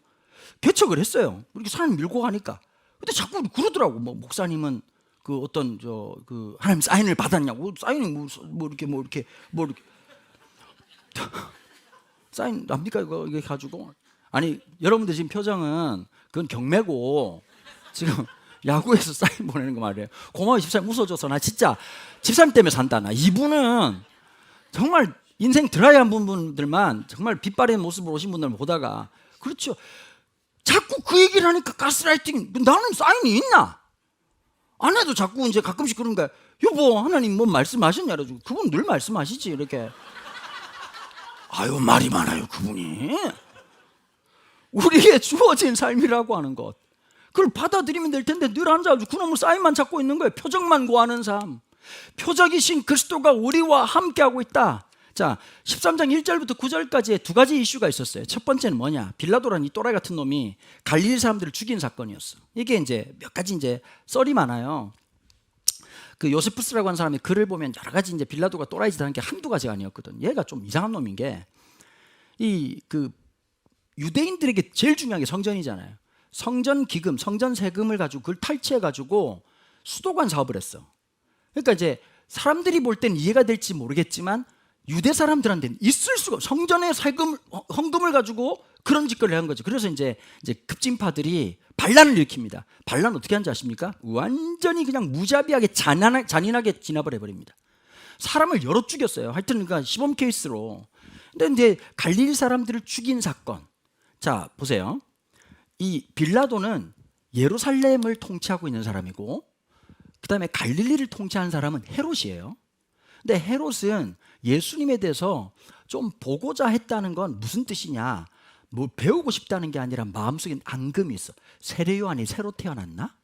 개척을 했어요. 이렇게 사람 밀고 가니까. 근데 자꾸 그러더라고. 목사님은 그 어떤 그 하나님 사인을 받았냐고. 사인이 이렇게 사인 납니까 이게 가지고. 아니, 여러분들 지금 표정은 그건 경매고 지금 야구에서 사인 보내는 거 말이에요. 고마워 집사님, 웃어줘서 나 진짜 집사님 때문에 산다. 나 이분은 정말 인생 드라이한 분들만 정말 빛바랜 모습으로 오신 분들 보다가, 그렇죠, 자꾸 그 얘기를 하니까 가스라이팅. 나는 사인이 있나? 안 해도 자꾸 이제 가끔씩 그런 거야. 여보, 하나님 뭐 말씀하셨냐? 그래가지고 그분 늘 말씀하시지 이렇게. 아유, 말이 많아요 그분이. 우리에게 주어진 삶이라고 하는 것, 그걸 받아들이면 될 텐데 늘 앉아가지고 그놈의 사인만 찾고 있는 거예요. 표적만 구하는 삶. 표적이신 그리스도가 우리와 함께하고 있다. 자, 13장 1절부터 9절까지의 두 가지 이슈가 있었어요. 첫 번째는 뭐냐? 빌라도라는 이 또라이 같은 놈이 갈릴리 사람들을 죽인 사건이었어. 이게 이제 몇 가지 이제 썰이 많아요. 그 요세푸스라고 하는 사람이 글을 보면 여러 가지 이제 빌라도가 또라이 짓 하는 게 한두 가지가 아니었거든. 얘가 좀 이상한 놈인 게, 그 유대인들에게 제일 중요한 게 성전이잖아요. 성전 기금, 성전 세금을 가지고 그걸 탈취해 가지고 수도관 사업을 했어. 그러니까 이제 사람들이 볼 땐 이해가 될지 모르겠지만 유대 사람들한테는 있을 수가 성전에 헌금을 가지고 그런 짓거리를 한 거죠. 그래서 이제 급진파들이 반란을 일으킵니다. 반란 어떻게 하는지 아십니까? 완전히 그냥 무자비하게 잔인하게 진압을 해버립니다. 사람을 여러 죽였어요. 하여튼 그러니까 시범 케이스로. 근데 이제 갈릴리 사람들을 죽인 사건. 자, 보세요. 이 빌라도는 예루살렘을 통치하고 있는 사람이고, 그 다음에 갈릴리를 통치하는 사람은 헤롯이에요. 근데 헤롯은 예수님에 대해서 좀 보고자 했다는 건 무슨 뜻이냐? 뭐 배우고 싶다는 게 아니라 마음속에 앙금이 있어. 세례 요한이 새로 태어났나?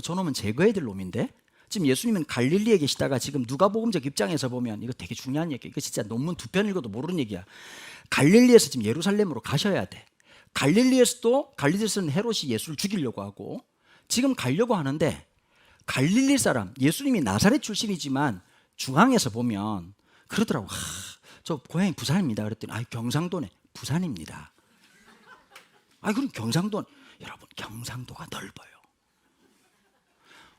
저놈은 제거해야 될 놈인데. 지금 예수님은 갈릴리에 계시다가 지금 누가복음적 입장에서 보면 이거 되게 중요한 얘기야. 이거 진짜 논문 2편 읽어도 모르는 얘기야. 갈릴리에서 지금 예루살렘으로 가셔야 돼. 갈릴리에서는 헤롯이 예수를 죽이려고 하고 지금 가려고 하는데, 갈릴리 사람, 예수님이 나사렛 출신이지만 중앙에서 보면 그러더라고. 저 고향이 부산입니다. 그랬더니 경상도네. 부산입니다. 그럼 경상도, 여러분 경상도가 넓어요.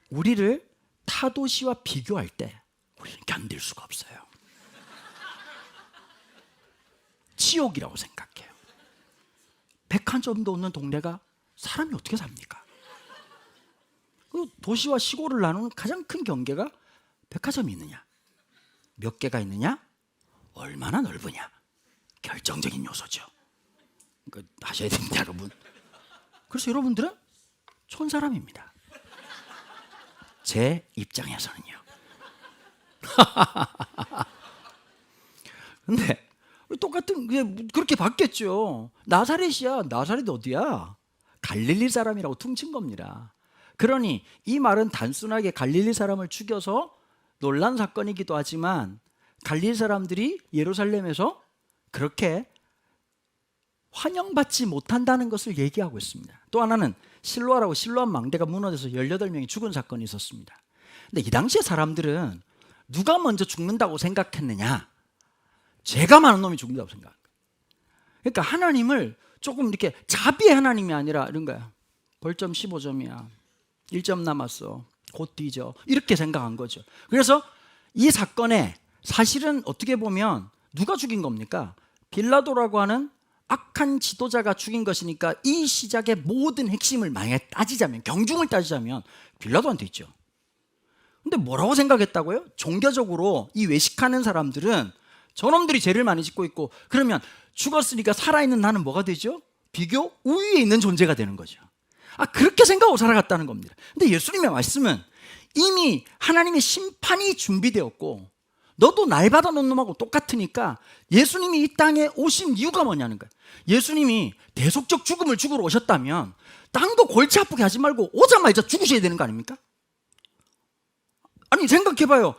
우리를 타 도시와 비교할 때 우리는 견딜 수가 없어요. 지옥이라고 생각해요. 백화점도 없는 동네가 사람이 어떻게 삽니까? 그 도시와 시골을 나누는 가장 큰 경계가 백화점이 있느냐, 몇 개가 있느냐, 얼마나 넓으냐, 결정적인 요소죠. 그러니까 하셔야 됩니다, 여러분. 그래서 여러분들은 촌사람입니다. 제 입장에서는요. 근데 똑같은 그렇게 바뀌었죠. 나사렛이야. 나사렛 어디야? 갈릴리 사람이라고 퉁친 겁니다. 그러니 이 말은 단순하게 갈릴리 사람을 죽여서 놀란 사건이기도 하지만 갈릴리 사람들이 예루살렘에서 그렇게 환영받지 못한다는 것을 얘기하고 있습니다. 또 하나는 실로아라고, 실로암 망대가 무너져서 18명이 죽은 사건이 있었습니다. 근데 이 당시의 사람들은 누가 먼저 죽는다고 생각했느냐? 죄가 많은 놈이 죽는다고 생각합니다. 그러니까 하나님을 조금 이렇게 자비의 하나님이 아니라 이런 거야. 벌점 15점이야. 1점 남았어. 곧 뒤져. 이렇게 생각한 거죠. 그래서 이 사건에 사실은 어떻게 보면 누가 죽인 겁니까? 빌라도라고 하는 악한 지도자가 죽인 것이니까 이 시작의 모든 핵심을 만약에 따지자면, 경중을 따지자면 빌라도한테 있죠. 근데 뭐라고 생각했다고요? 종교적으로 이 외식하는 사람들은 저놈들이 죄를 많이 짓고 있고, 그러면 죽었으니까 살아있는 나는 뭐가 되죠? 비교 우위에 있는 존재가 되는 거죠. 그렇게 생각하고 살아갔다는 겁니다. 근데 예수님의 말씀은 이미 하나님의 심판이 준비되었고, 너도 날 받아놓은 놈하고 똑같으니까 예수님이 이 땅에 오신 이유가 뭐냐는 거예요. 예수님이 대속적 죽음을 죽으러 오셨다면 땅도 골치 아프게 하지 말고 오자마자 죽으셔야 되는 거 아닙니까? 아니 생각해봐요.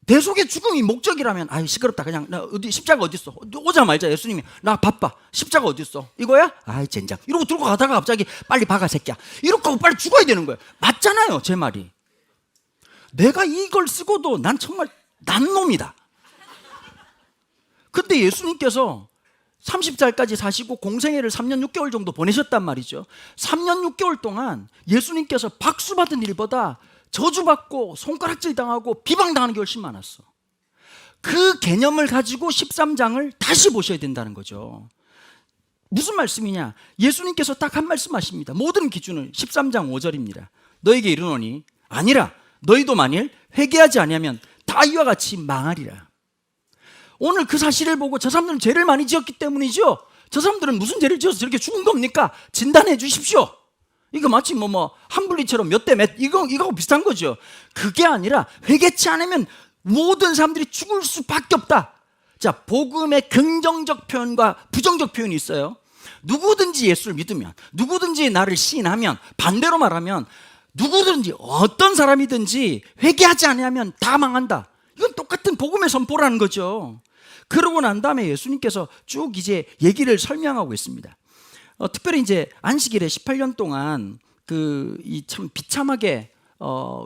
대속의 죽음이 목적이라면 시끄럽다, 그냥 나 어디 십자가 어디 있어? 오자마자 예수님이 나 바빠, 십자가 어디 있어? 이거야? 젠장. 이러고 들고 가다가 갑자기 빨리 박아 새끼야, 이렇게 하고 빨리 죽어야 되는 거예요. 맞잖아요, 제 말이. 내가 이걸 쓰고도 난 정말 난 놈이다. 근데 예수님께서 30살까지 사시고 공생애를 3년 6개월 정도 보내셨단 말이죠. 3년 6개월 동안 예수님께서 박수 받은 일보다 저주받고 손가락질 당하고 비방당하는 게 훨씬 많았어. 그 개념을 가지고 13장을 다시 보셔야 된다는 거죠. 무슨 말씀이냐? 예수님께서 딱 한 말씀 하십니다. 모든 기준을 13장 5절입니다. 너에게 이르노니 아니라 너희도 만일 회개하지 아니하면 다 이와 같이 망하리라. 오늘 그 사실을 보고 저 사람들은 죄를 많이 지었기 때문이죠. 저 사람들은 무슨 죄를 지어서 저렇게 죽은 겁니까? 진단해 주십시오. 이거 마치 한블리처럼 몇 대 몇 이거하고 비슷한 거죠. 그게 아니라 회개치 않으면 모든 사람들이 죽을 수밖에 없다. 자, 복음의 긍정적 표현과 부정적 표현이 있어요. 누구든지 예수를 믿으면, 누구든지 나를 시인하면, 반대로 말하면 누구든지 어떤 사람이든지 회개하지 않으면 다 망한다. 이건 똑같은 복음의 선포라는 거죠. 그러고 난 다음에 예수님께서 쭉 이제 얘기를 설명하고 있습니다. 특별히 이제 안식일에 18년 동안 이 참 비참하게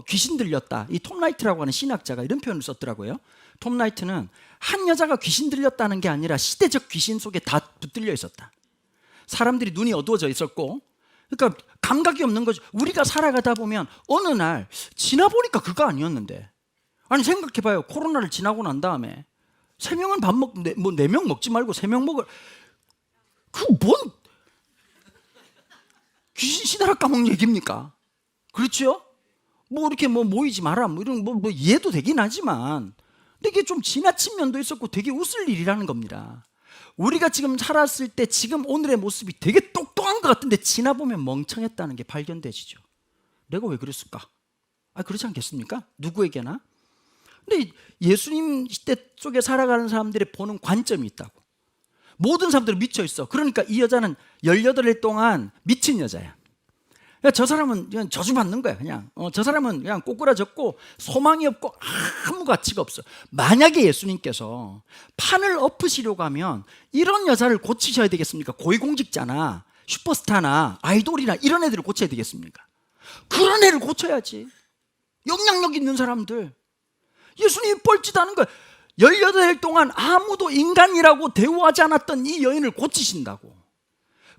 귀신 들렸다. 이 톰 라이트라고 하는 신학자가 이런 표현을 썼더라고요. 톰 라이트는 한 여자가 귀신 들렸다는 게 아니라 시대적 귀신 속에 다 붙들려 있었다. 사람들이 눈이 어두워져 있었고, 그러니까 감각이 없는 거죠. 우리가 살아가다 보면 어느 날 지나보니까 그거 아니었는데, 아니 생각해봐요. 코로나를 지나고 난 다음에 3명은 밥 먹, 뭐 4명 먹지 말고 3명 먹을, 뭔 귀신 시달아 까먹는 얘기입니까? 그렇죠? 뭐 이렇게 뭐 모이지 마라 뭐 이런 뭐 이해도 되긴 하지만, 근데 이게 좀 지나친 면도 있었고 되게 웃을 일이라는 겁니다. 우리가 지금 살았을 때 지금 오늘의 모습이 되게 똑똑한 것 같은데 지나보면 멍청했다는 게 발견되시죠. 내가 왜 그랬을까? 그렇지 않겠습니까? 누구에게나. 근데 예수님 시대 속에 살아가는 사람들이 보는 관점이 있다고. 모든 사람들이 미쳐 있어. 그러니까 이 여자는 18일 동안 미친 여자야. 저 사람은 그냥 저주받는 거야. 그냥 저 사람은 그냥 꼬꾸라졌고 소망이 없고 아무 가치가 없어. 만약에 예수님께서 판을 엎으시려고 하면 이런 여자를 고치셔야 되겠습니까? 고위공직자나 슈퍼스타나 아이돌이나 이런 애들을 고쳐야 되겠습니까? 그런 애를 고쳐야지. 영향력 있는 사람들. 예수님이 뻘짓하는 거야. 18일 동안 아무도 인간이라고 대우하지 않았던 이 여인을 고치신다고.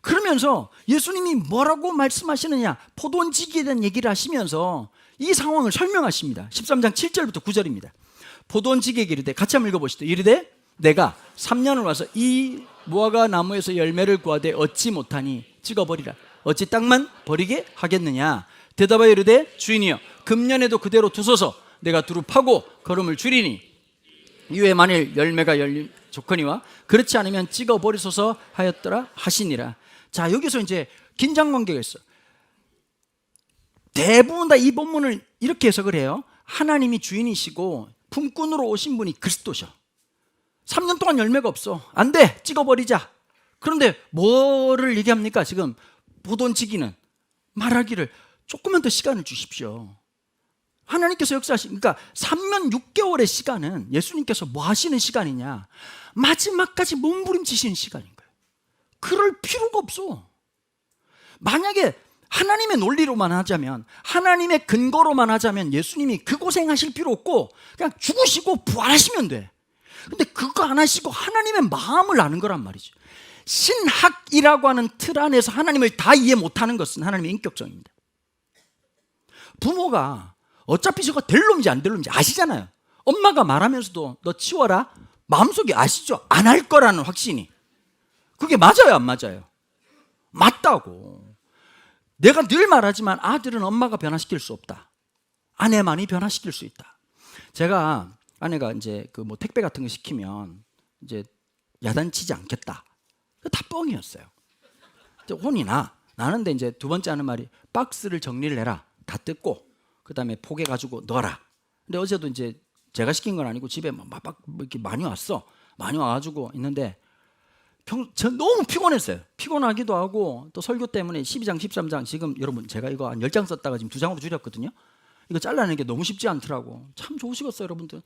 그러면서 예수님이 뭐라고 말씀하시느냐, 포도원지기에 대한 얘기를 하시면서 이 상황을 설명하십니다. 13장 7절부터 9절입니다. 포도원지기에게 이르되, 같이 한번 읽어보시죠. 이르되 내가 3년을 와서 이 무화과 나무에서 열매를 구하되 얻지 못하니 찍어버리라. 어찌 땅만 버리게 하겠느냐. 대답하여 이르되 주인이여, 금년에도 그대로 두소서. 내가 두루 파고 거름을 줄이니 이후에 만일 열매가 열림 좋거니와 그렇지 않으면 찍어버리소서 하였더라 하시니라. 자, 여기서 이제 긴장관계가 있어. 대부분 다 이 본문을 이렇게 해석을 해요. 하나님이 주인이시고 품꾼으로 오신 분이 그리스도셔. 3년 동안 열매가 없어. 안 돼, 찍어버리자. 그런데 뭐를 얘기합니까? 지금 포도원지기는 말하기를 조금만 더 시간을 주십시오. 하나님께서 역사하시니까 3년 6개월의 시간은 예수님께서 뭐 하시는 시간이냐? 마지막까지 몸부림치시는 시간인 거예요. 그럴 필요가 없어. 만약에 하나님의 논리로만 하자면, 하나님의 근거로만 하자면 예수님이 그 고생하실 필요 없고 그냥 죽으시고 부활하시면 돼. 근데 그거 안 하시고 하나님의 마음을 아는 거란 말이죠. 신학이라고 하는 틀 안에서 하나님을 다 이해 못하는 것은 하나님의 인격성입니다. 부모가 어차피 저거 될 놈인지 안 될 놈인지 아시잖아요. 엄마가 말하면서도 너 치워라, 마음속에 아시죠? 안 할 거라는 확신이. 그게 맞아요, 안 맞아요? 맞다고. 내가 늘 말하지만 아들은 엄마가 변화시킬 수 없다. 아내만이 변화시킬 수 있다. 제가 아내가 이제 그 뭐 택배 같은 거 시키면 이제 야단치지 않겠다. 다 뻥이었어요. 혼이 나. 나는데 이제 두 번째 하는 말이 박스를 정리를 해라. 다 뜯고 그다음에 포개 가지고 넣어라. 근데 어제도 이제 제가 시킨 건 아니고 집에 막 이렇게 많이 왔어. 많이 와가지고 있는데 전 너무 피곤했어요. 피곤하기도 하고 또 설교 때문에 12장 13장 지금 여러분 제가 이거 한 10장 썼다가 지금 2장으로 줄였거든요. 이거 잘라내는 게 너무 쉽지 않더라고. 참 좋으시겠어요, 여러분들.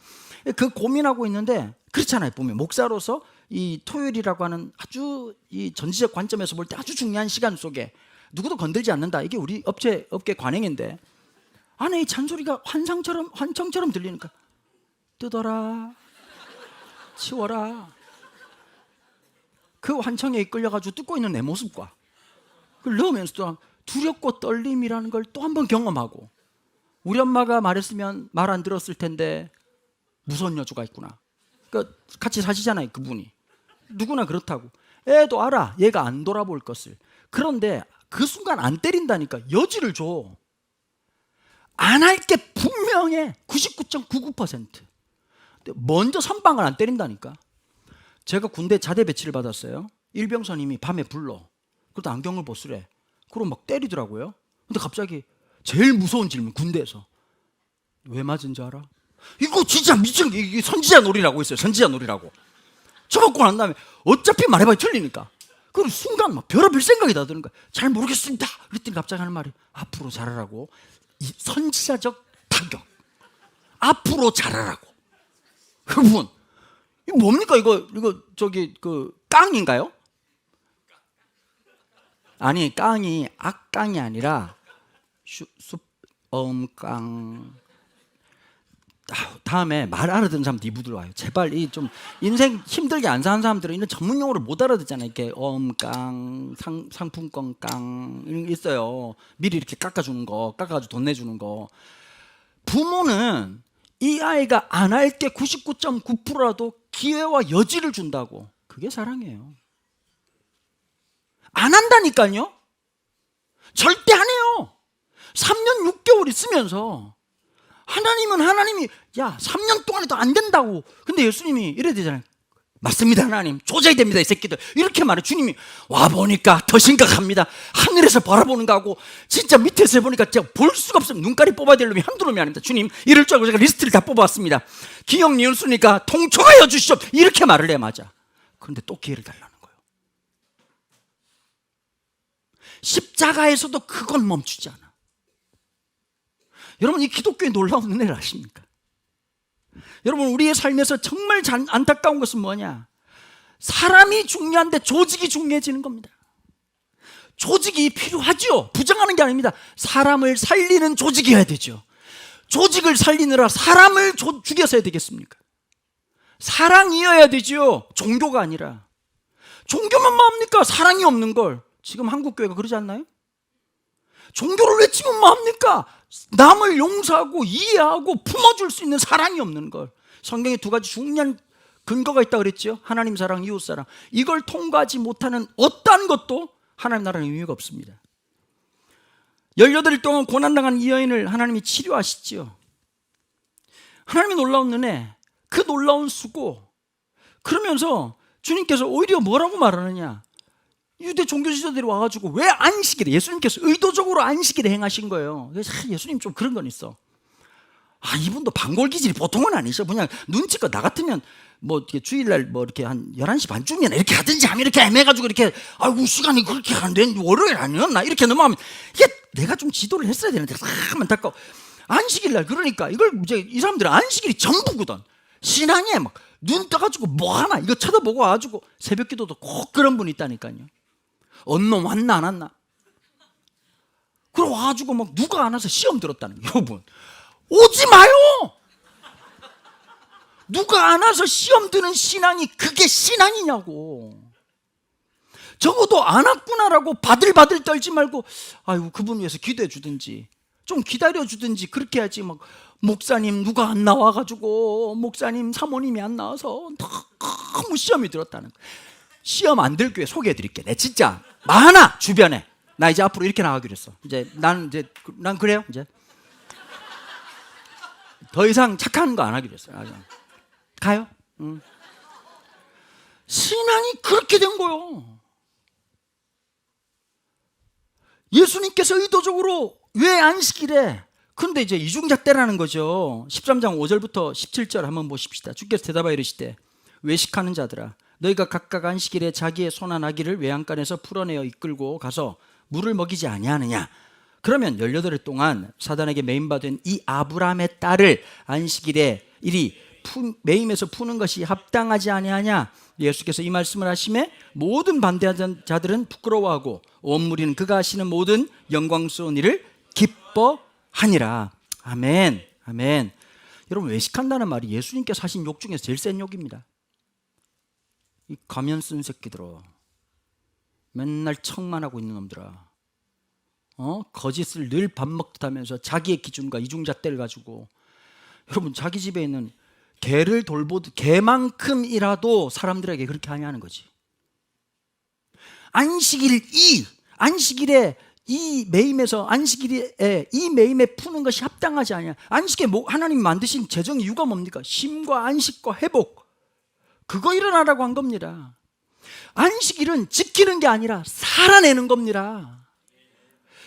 그 고민하고 있는데 그렇잖아요. 보면 목사로서 이 토요일이라고 하는 아주 이 전지적 관점에서 볼 때 아주 중요한 시간 속에 누구도 건들지 않는다. 이게 우리 업계 관행인데 아내의 잔소리가 환청처럼 들리니까 뜯어라, 치워라. 그 환청에 이끌려가지고 뜯고 있는 내 모습과 그걸 넣으면서 또 두렵고 떨림이라는 걸 또 한 번 경험하고, 우리 엄마가 말했으면 말 안 들었을 텐데 무서운 여주가 있구나. 그러니까 같이 사시잖아요, 그분이. 누구나 그렇다고. 애도 알아, 얘가 안 돌아볼 것을. 그런데 그 순간 안 때린다니까. 여지를 줘. 안 할 게 분명해. 99.99%. 먼저 선방을 안 때린다니까. 제가 군대 자대 배치를 받았어요. 일병선임이 밤에 불러. 그러다 안경을 벗으래. 그럼 막 때리더라고요. 근데 갑자기 제일 무서운 질문, 군대에서 왜 맞은지 알아? 이거 진짜 미친 게, 이게 선지자 놀이라고 있어요. 선지자 놀이라고. 쳐먹고 난 다음에 어차피 말해봐야 틀리니까. 그럼 순간 막 별의별 생각이 다 드는 거야. 잘 모르겠습니다. 그랬더니 갑자기 하는 말이 앞으로 잘하라고. 이 선지자적 타격. 앞으로 잘하라고. 여러분, 이거 뭡니까? 이거 저기 그 깡인가요? 아니, 깡이 악깡이 아니라 깡. 다음에 말 알아듣는 사람들 이부들 와요. 제발 이 좀 인생 힘들게 안 사는 사람들은 이런 전문 용어를 못 알아듣잖아요. 이렇게 깡, 상품권 깡 이런 게 있어요. 미리 이렇게 깎아주는 거, 깎아가지고 돈 내주는 거. 부모는 이 아이가 안 할 게 99.9%라도 기회와 여지를 준다고. 그게 사랑이에요. 안 한다니까요. 절대 안 해요. 3년 6개월 있으면서 하나님은 하나님이 야 3년 동안 해도 안 된다고. 근데 예수님이 이래야 되잖아요. 맞습니다 하나님, 조져야 됩니다 이 새끼들, 이렇게 말해. 주님이 와보니까 더 심각합니다. 하늘에서 바라보는 거하고 진짜 밑에서 해보니까 제가 볼 수가 없어요. 눈깔이 뽑아야 될 놈이 한두 놈이 아닙니다. 주님 이럴 줄 알고 제가 리스트를 다 뽑아왔습니다. 기억 니은 수니까 통촉하여 주시오, 이렇게 말을 해. 맞아. 그런데 또 기회를 달라는 거예요. 십자가에서도 그건 멈추지 않아. 여러분 이 기독교의 놀라운 은혜를 아십니까? 여러분 우리의 삶에서 정말 안타까운 것은 뭐냐? 사람이 중요한데 조직이 중요해지는 겁니다. 조직이 필요하죠. 부정하는 게 아닙니다. 사람을 살리는 조직이어야 되죠. 조직을 살리느라 사람을 죽여서 해야 되겠습니까? 사랑이어야 되죠. 종교가 아니라. 종교면 뭐합니까? 사랑이 없는 걸. 지금 한국교회가 그러지 않나요? 종교를 외치면 뭐합니까? 남을 용서하고 이해하고 품어줄 수 있는 사랑이 없는 걸. 성경에 두 가지 중요한 근거가 있다고 그랬죠. 하나님 사랑, 이웃 사랑. 이걸 통과하지 못하는 어떠한 것도 하나님 나라는 의미가 없습니다. 18일 동안 고난당한 이 여인을 하나님이 치료하시죠. 하나님의 놀라운 은혜, 그 놀라운 수고. 그러면서 주님께서 오히려 뭐라고 말하느냐? 유대 종교 지도자들이 와가지고 왜 안식일에, 예수님께서 의도적으로 안식일에 행하신 거예요. 그래서 예수님 좀 그런 건 있어. 이분도 반골 기질이 보통은 아니셔. 그냥 눈치껏 나 같으면 뭐 이렇게 주일날 뭐 이렇게 한 11시 반쯤이나 이렇게 하든지 하면 이렇게 애매해가지고 이렇게 아이고 시간이 그렇게 안 되는데 월요일 아니었나 이렇게 넘어가면 이게 내가 좀 지도를 했어야 되는데 참 안타까워. 안식일날 그러니까 이걸 이제 이 사람들은 안식일이 전부거든. 신앙에 막 눈 떠가지고 뭐 하나 이거 쳐다보고 와가지고 새벽 기도도 꼭 그런 분이 있다니까요. 언놈 왔나 안 왔나? 그럼 와가지고 막 누가 안 와서 시험 들었다는 거예요. 여러분 오지 마요. 누가 안 와서 시험 드는 신앙이 그게 신앙이냐고. 적어도 안 왔구나라고 바들바들 떨지 말고 아이고 그분 위해서 기도해 주든지 좀 기다려 주든지 그렇게 해야지. 막 목사님 누가 안 나와가지고 목사님 사모님이 안 나와서 너무 시험이 들었다는 거예요. 시험 안 들 교회 소개해 드릴게. 내 진짜 많아 주변에. 나 이제 앞으로 이렇게 나가기로 했어. 난 그래요. 이제 더 이상 착한 거 안 하기로 했어요. 가요. 신앙이 그렇게 된 거요. 예수님께서 의도적으로 왜 안식일에, 근데 이제 이중자 때라는 거죠. 13장 5절부터 17절 한번 보십시다. 주께서 대답하여 이르시되 외식하는 자들아 너희가 각각 안식일에 자기의 소나 나귀를 외양간에서 풀어내어 이끌고 가서 물을 먹이지 아니하느냐? 그러면 18일 동안 사단에게 매임받은 이 아브라함의 딸을 안식일에 이리 매임에서 푸는 것이 합당하지 아니하냐? 예수께서 이 말씀을 하심에 모든 반대하는 자들은 부끄러워하고 온 무리는 그가 하시는 모든 영광스러운 일을 기뻐하니라. 아멘. 아멘. 여러분 외식한다는 말이 예수님께서 하신 욕 중에서 제일 센 욕입니다. 이 가면 쓴 새끼들아, 맨날 척만 하고 있는 놈들아, 거짓을 늘 밥 먹듯 하면서 자기의 기준과 이중잣대를 가지고, 여러분 자기 집에 있는 개를 돌보듯 개만큼이라도 사람들에게 그렇게 하냐는 거지. 안식일에 이 매임에서 안식일에 이 매임에 푸는 것이 합당하지 않냐. 안식에 하나님 만드신 재정 이유가 뭡니까? 쉼과 안식과 회복, 그거 일어나라고 한 겁니다. 안식일은 지키는 게 아니라 살아내는 겁니다.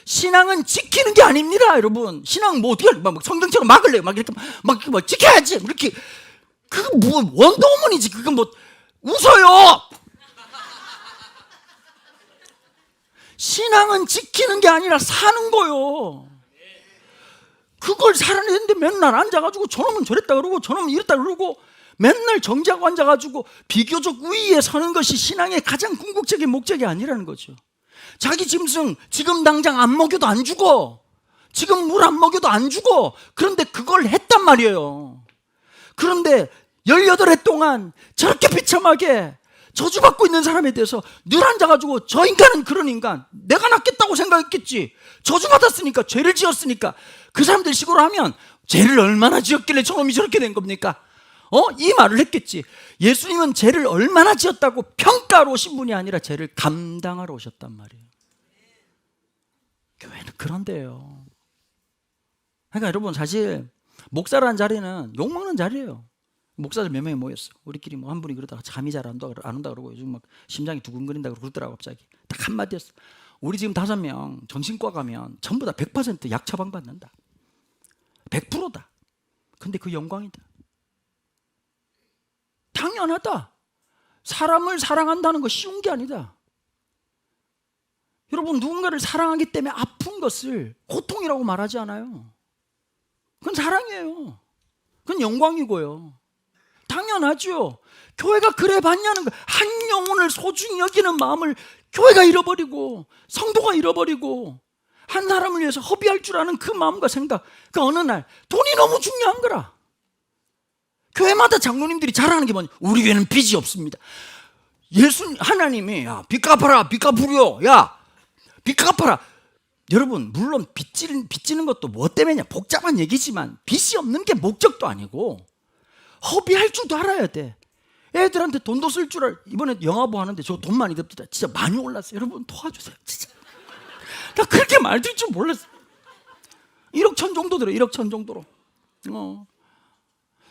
신앙은 지키는 게 아닙니다, 여러분. 신앙 뭐 어떻게 막 성경처럼 막을래요? 막 이렇게 막 지켜야지. 이렇게 그거 뭐 원더우먼이지. 그거 뭐 웃어요. 신앙은 지키는 게 아니라 사는 거요. 그걸 살아내는데 맨날 앉아가지고 저놈은 저랬다 그러고 저놈은 이랬다 그러고 맨날 정지하고 앉아가지고 비교적 우위에 서는 것이 신앙의 가장 궁극적인 목적이 아니라는 거죠. 자기 짐승 지금 당장 안 먹여도 안 죽어. 지금 물 안 먹여도 안 죽어. 그런데 그걸 했단 말이에요. 그런데 18해 동안 저렇게 비참하게 저주받고 있는 사람에 대해서 늘 앉아가지고 저 인간은 그런 인간, 내가 낫겠다고 생각했겠지. 저주받았으니까, 죄를 지었으니까. 그 사람들 식으로 하면 죄를 얼마나 지었길래 저놈이 저렇게 된 겁니까? 이 말을 했겠지. 예수님은 죄를 얼마나 지었다고 평가하러 오신 분이 아니라 죄를 감당하러 오셨단 말이에요. 교회는 그런데요. 그러니까 여러분, 사실 목사라는 자리는 욕먹는 자리예요. 목사들 몇 명이 모였어. 우리끼리 뭐 한 분이 그러다가 잠이 잘 안 온다 그러고 요즘 막 심장이 두근거린다 그러더라고. 갑자기 딱 한마디 했어. 우리 지금 5명 정신과 가면 전부 다 100% 약 처방 받는다. 100%다. 근데 그 영광이다. 당연하다. 사람을 사랑한다는 거 쉬운 게 아니다. 여러분, 누군가를 사랑하기 때문에 아픈 것을 고통이라고 말하지 않아요. 그건 사랑이에요. 그건 영광이고요. 당연하죠. 교회가 그래 봤냐는 거. 한 영혼을 소중히 여기는 마음을 교회가 잃어버리고 성도가 잃어버리고 한 사람을 위해서 허비할 줄 아는 그 마음과 생각. 그 어느 날 돈이 너무 중요한 거라. 교회마다 장로님들이 자랑하는 게 뭐냐? 우리 교회는 빚이 없습니다. 하나님이 야, 빚 갚아라, 빚 갚으려, 야, 빚 갚아라. 여러분, 물론 빚지는 것도 뭐 때문이냐? 복잡한 얘기지만 빚이 없는 게 목적도 아니고 허비할 줄도 알아야 돼. 애들한테 돈도 쓸 줄 이번에 영화보 하는데 저 돈 많이 듭니다. 진짜 많이 올랐어요. 여러분 도와주세요. 진짜. 나 그렇게 말들 줄 몰랐어. 1억 1천 정도 들어. 1억 1천 정도로.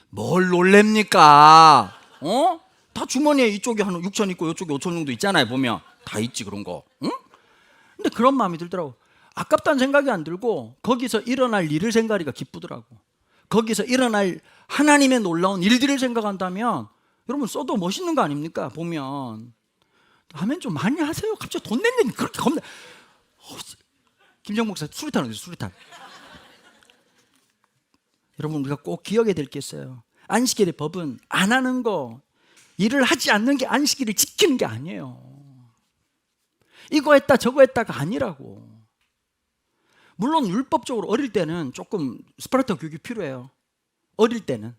뭘 놀랍니까? 다 주머니에 이쪽에 한 6천 있고 이쪽에 5천 정도 있잖아요. 보면 다 있지 그런 거. 응? 근데 그런 마음이 들더라고. 아깝다는 생각이 안 들고 거기서 일어날 일을 생각하기가 기쁘더라고. 거기서 일어날 하나님의 놀라운 일들을 생각한다면 여러분 써도 멋있는 거 아닙니까? 보면 하면 좀 많이 하세요. 갑자기 돈 낸다니 그렇게 겁나. 김정 목사 수리탄 어디 있어? 수리탄. 여러분, 우리가 꼭 기억해야 될 게 있어요. 안식일의 법은 안 하는 거, 일을 하지 않는 게 안식일을 지키는 게 아니에요. 이거 했다 저거 했다가 아니라고. 물론 율법적으로 어릴 때는 조금 스파르타 교육이 필요해요. 어릴 때는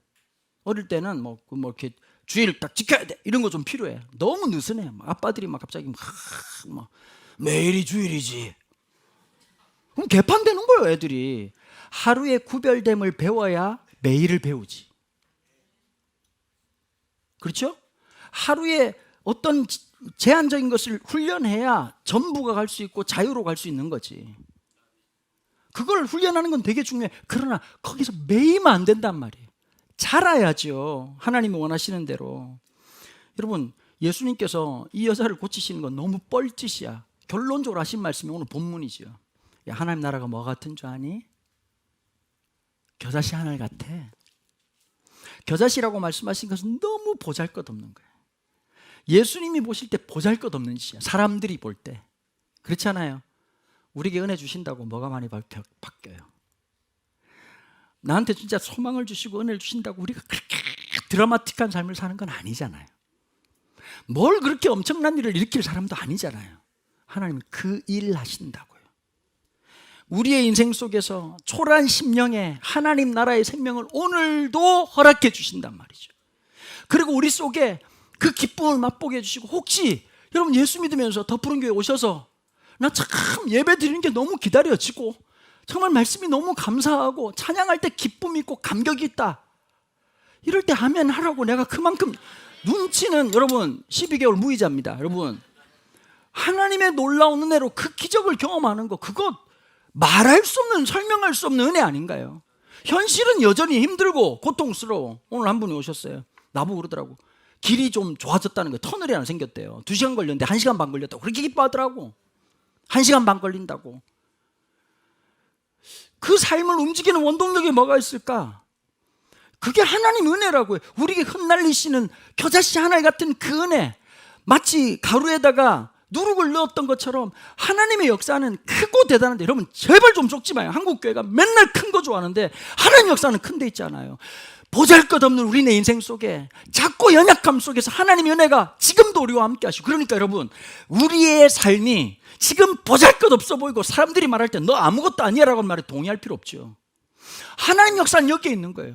뭐 이렇게 주의를 딱 지켜야 돼 이런 거 좀 필요해. 너무 느슨해. 아빠들이 막 갑자기 막 매일이 주일이지. 그럼 개판되는 거예요. 애들이 하루의 구별됨을 배워야 매일을 배우지. 그렇죠? 하루에 어떤 제한적인 것을 훈련해야 전부가 갈 수 있고 자유로 갈 수 있는 거지. 그걸 훈련하는 건 되게 중요해. 그러나 거기서 매이면 안 된단 말이에요. 자라야죠. 하나님이 원하시는 대로. 여러분, 예수님께서 이 여자를 고치시는 건 너무 뻘짓이야. 결론적으로 하신 말씀이 오늘 본문이죠. 야, 하나님 나라가 뭐 같은 줄 아니? 겨자씨 하늘 같아. 겨자씨라고 말씀하신 것은 너무 보잘것없는 거예요. 예수님이 보실 때 보잘것없는 짓이야. 사람들이 볼 때. 그렇잖아요. 우리에게 은혜 주신다고 뭐가 많이 바뀌어요? 나한테 진짜 소망을 주시고 은혜를 주신다고 우리가 그렇게 드라마틱한 삶을 사는 건 아니잖아요. 뭘 그렇게 엄청난 일을 일으킬 사람도 아니잖아요. 하나님은 그 일 하신다고요. 우리의 인생 속에서 초라한 심령에 하나님 나라의 생명을 오늘도 허락해 주신단 말이죠. 그리고 우리 속에 그 기쁨을 맛보게 해주시고, 혹시 여러분 예수 믿으면서 더 푸른 교회 오셔서 나 참 예배 드리는 게 너무 기다려지고 정말 말씀이 너무 감사하고 찬양할 때 기쁨이 있고 감격이 있다, 이럴 때 아멘 하라고. 내가 그만큼 눈치는 여러분 12개월 무이자입니다. 여러분, 하나님의 놀라운 은혜로 그 기적을 경험하는 거, 그거 말할 수 없는, 설명할 수 없는 은혜 아닌가요? 현실은 여전히 힘들고 고통스러워. 오늘 한 분이 오셨어요. 나보고 그러더라고. 길이 좀 좋아졌다는 거예요. 터널이 하나 생겼대요. 2시간 걸렸는데 1시간 반 걸렸다고. 그렇게 기뻐하더라고. 1시간 반 걸린다고. 그 삶을 움직이는 원동력이 뭐가 있을까? 그게 하나님 은혜라고요. 우리에게 흩날리시는 겨자씨 하나 같은 그 은혜, 마치 가루에다가 누룩을 넣었던 것처럼 하나님의 역사는 크고 대단한데, 여러분 제발 좀 좁지 마요. 한국교회가 맨날 큰 거 좋아하는데 하나님 역사는 큰 데 있잖아요. 보잘것없는 우리네 인생 속에, 작고 연약함 속에서 하나님의 은혜가 지금도 우리와 함께 하시고, 그러니까 여러분, 우리의 삶이 지금 보잘것없어 보이고 사람들이 말할 때 너 아무것도 아니야라고 말에 동의할 필요 없죠. 하나님 역사는 여기에 있는 거예요.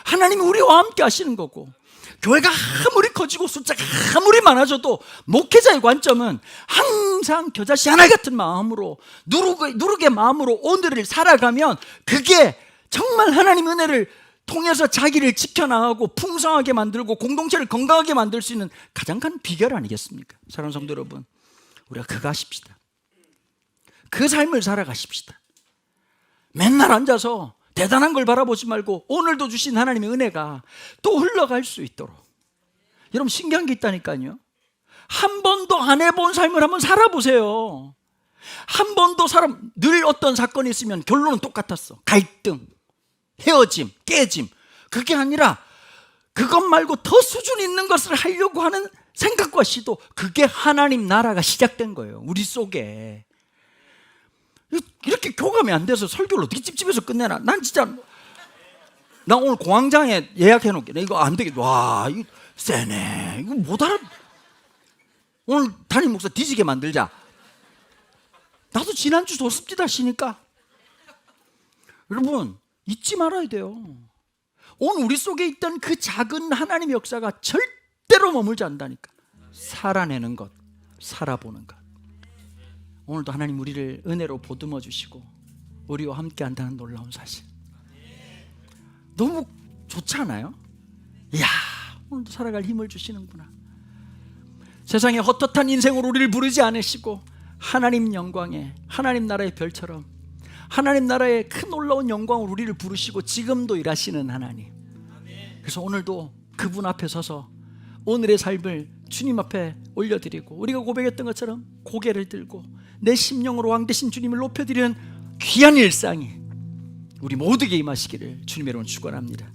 하나님이 우리와 함께 하시는 거고, 교회가 아무리 커지고 숫자가 아무리 많아져도 목회자의 관점은 항상 겨자씨 하나 같은 마음으로, 누룩의 마음으로 오늘을 살아가면 그게 정말 하나님 은혜를 통해서 자기를 지켜나가고 풍성하게 만들고 공동체를 건강하게 만들 수 있는 가장 큰 비결 아니겠습니까? 사랑하는 성도 여러분, 우리가 그거 하십시다. 그 삶을 살아가십시다. 맨날 앉아서 대단한 걸 바라보지 말고 오늘도 주신 하나님의 은혜가 또 흘러갈 수 있도록. 여러분, 신기한 게 있다니까요. 한 번도 안 해본 삶을 한번 살아보세요. 한 번도 늘 어떤 사건이 있으면 결론은 똑같았어. 갈등, 헤어짐, 깨짐. 그게 아니라 그것 말고 더 수준 있는 것을 하려고 하는 생각과 시도, 그게 하나님 나라가 시작된 거예요, 우리 속에. 이렇게 교감이 안 돼서 설교를 어떻게 찝찝해서 끝내나. 난 진짜, 나 오늘 공황장애 예약해 놓을게. 이거 안 되겠다. 와, 이거 세네. 이거 못 알아. 오늘 담임 목사 뒤지게 만들자. 나도 지난주 좋습니다 쉬니까. 여러분, 잊지 말아야 돼요. 오늘 우리 속에 있던 그 작은 하나님의 역사가 절대로 머물지 않는다니까. 살아내는 것, 살아보는 것. 오늘도 하나님 우리를 은혜로 보듬어 주시고 우리와 함께 한다는 놀라운 사실, 너무 좋지 않아요? 이야, 오늘도 살아갈 힘을 주시는구나. 세상에 헛헛한 인생으로 우리를 부르지 않으시고 하나님 영광에, 하나님 나라의 별처럼 하나님 나라의 큰 놀라운 영광으로 우리를 부르시고 지금도 일하시는 하나님. 그래서 오늘도 그분 앞에 서서 오늘의 삶을 주님 앞에 올려드리고, 우리가 고백했던 것처럼 고개를 들고 내 심령으로 왕 되신 주님을 높여드리는 귀한 일상이 우리 모두에게 임하시기를 주님의 이름으로 축원합니다.